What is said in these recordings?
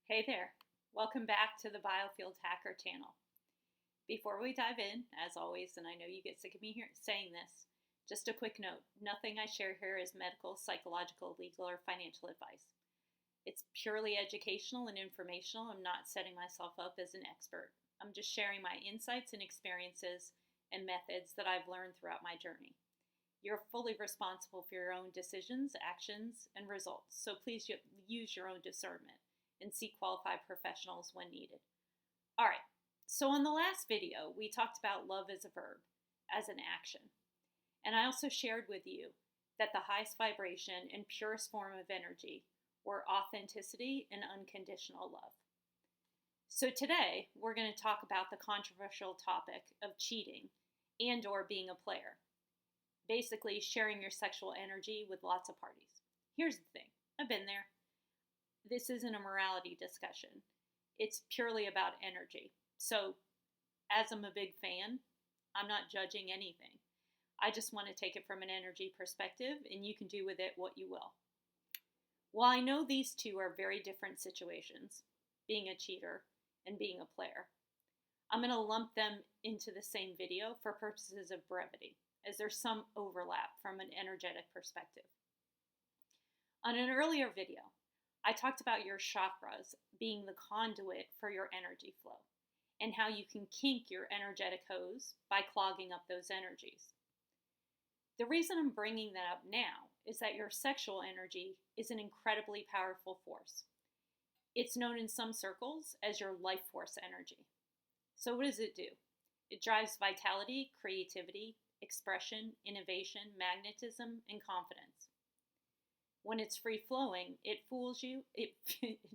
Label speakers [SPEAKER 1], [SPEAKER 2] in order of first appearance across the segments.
[SPEAKER 1] Hey there, welcome back to the Biofield Hacker channel. Before we dive in, as always, and I know you get sick of me here saying this, just a quick note, nothing I share here is medical, psychological, legal, or financial advice. It's purely educational and informational. I'm not setting myself up as an expert. I'm just sharing my insights and experiences and methods that I've learned throughout my journey. You're fully responsible for your own decisions, actions, and results, so please use your own discernment and seek qualified professionals when needed. All right, so on the last video, we talked about love as a verb, as an action. And I also shared with you that the highest vibration and purest form of energy were authenticity and unconditional love. So today, we're going to talk about the controversial topic of cheating and or being a player. Basically, sharing your sexual energy with lots of parties. Here's the thing, I've been there. This isn't a morality discussion. It's purely about energy. So, as I'm a big fan, I'm not judging anything. I just want to take it from an energy perspective, and you can do with it what you will. While I know these two are very different situations, being a cheater and being a player, I'm going to lump them into the same video for purposes of brevity, as there's some overlap from an energetic perspective. On an earlier video, I talked about your chakras being the conduit for your energy flow and how you can kink your energetic hose by clogging up those energies. The reason I'm bringing that up now is that your sexual energy is an incredibly powerful force. It's known in some circles as your life force energy. So what does it do? It drives vitality, creativity, expression, innovation, magnetism, and confidence. When it's free flowing, it fools you. It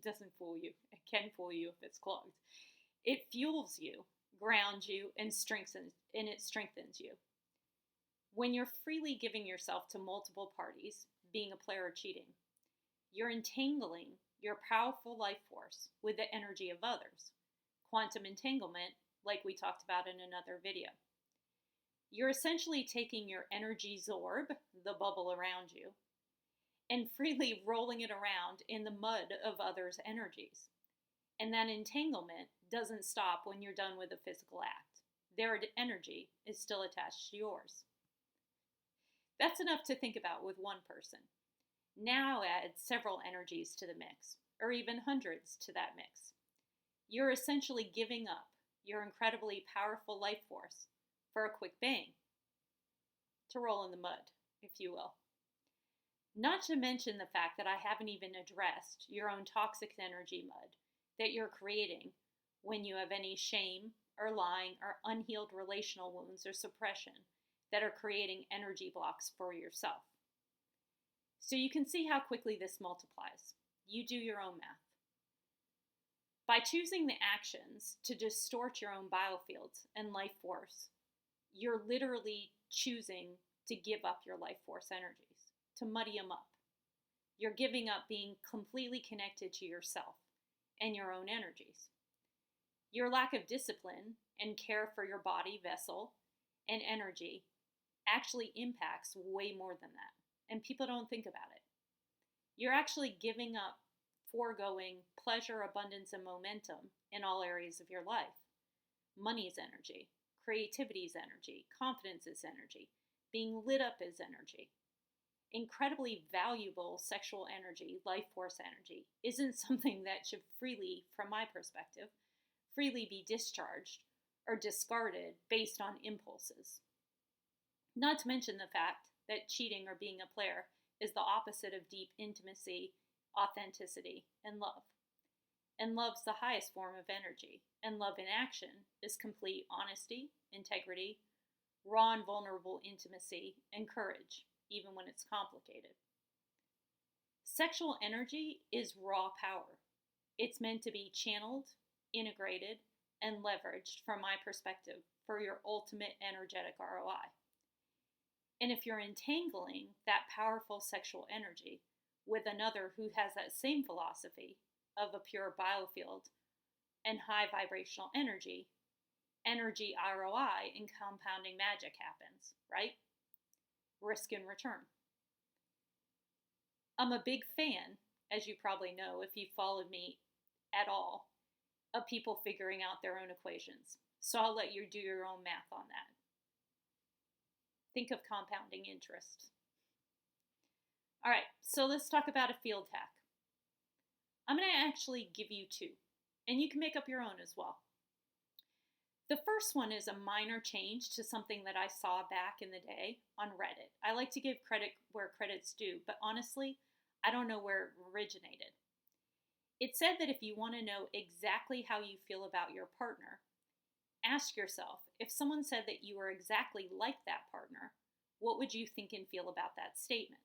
[SPEAKER 1] doesn't fool you. It can fool you if it's clogged. It fuels you, grounds you, and it strengthens you. When you're freely giving yourself to multiple parties, being a player or cheating, you're entangling your powerful life force with the energy of others. Quantum entanglement, like we talked about in another video. You're essentially taking your energy zorb, the bubble around you, and freely rolling it around in the mud of others' energies. And that entanglement doesn't stop when you're done with the physical act. Their energy is still attached to yours. That's enough to think about with one person. Now add several energies to the mix, or even hundreds to that mix. You're essentially giving up your incredibly powerful life force for a quick bang, to roll in the mud, if you will. Not to mention the fact that I haven't even addressed your own toxic energy mud that you're creating when you have any shame or lying or unhealed relational wounds or suppression that are creating energy blocks for yourself. So you can see how quickly this multiplies. You do your own math. By choosing the actions to distort your own biofields and life force, you're literally choosing to give up your life force energies, to muddy them up. You're giving up being completely connected to yourself and your own energies. Your lack of discipline and care for your body, vessel, and energy actually impacts way more than that, and people don't think about it. You're actually giving up foregoing pleasure, abundance, and momentum in all areas of your life. Money's energy, creativity's energy, confidence is energy, being lit up is energy. Incredibly valuable sexual energy, life force energy, isn't something that should freely, from my perspective, freely be discharged or discarded based on impulses. Not to mention the fact that cheating or being a player is the opposite of deep intimacy, authenticity, and love. And love's the highest form of energy, and love in action is complete honesty, integrity, raw and vulnerable intimacy, and courage, even when it's complicated. Sexual energy is raw power. It's meant to be channeled, integrated, and leveraged, from my perspective, for your ultimate energetic ROI. And if you're entangling that powerful sexual energy with another who has that same philosophy of a pure biofield and high vibrational energy ROI and compounding magic happens, right? Risk and return. I'm a big fan, as you probably know if you've followed me at all of people figuring out their own equations. So I'll let you do your own math on that. Think of compounding interest. All right, so let's talk about a field hack. I'm going to actually give you two, and you can make up your own as well. The first one is a minor change to something that I saw back in the day on Reddit. I like to give credit where credit's due, but honestly, I don't know where it originated. It said that if you want to know exactly how you feel about your partner, ask yourself, if someone said that you were exactly like that partner, what would you think and feel about that statement?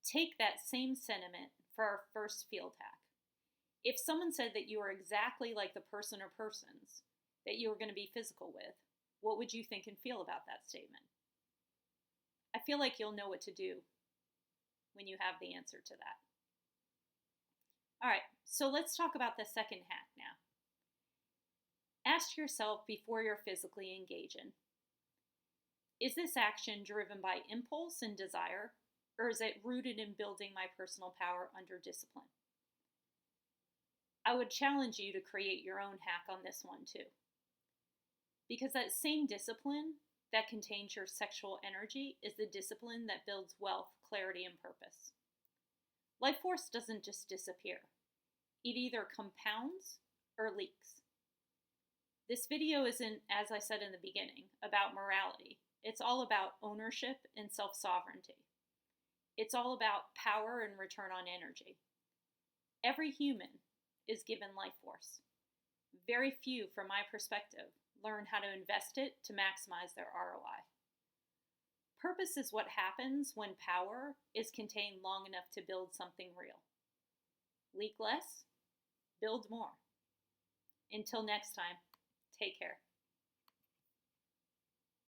[SPEAKER 1] Take that same sentiment for our first field hack. If someone said that you were exactly like the person or persons that you were going to be physical with, what would you think and feel about that statement? I feel like you'll know what to do when you have the answer to that. All right, so let's talk about the second hack now. Ask yourself before you're physically engaging, is this action driven by impulse and desire, or is it rooted in building my personal power under discipline? I would challenge you to create your own hack on this one too. Because that same discipline that contains your sexual energy is the discipline that builds wealth, clarity, and purpose. Life force doesn't just disappear. It either compounds or leaks. This video isn't, as I said in the beginning, about morality. It's all about ownership and self-sovereignty. It's all about power and return on energy. Every human is given life force. Very few, from my perspective, learn how to invest it to maximize their ROI. Purpose is what happens when power is contained long enough to build something real. Leak less, build more. Until next time, take care.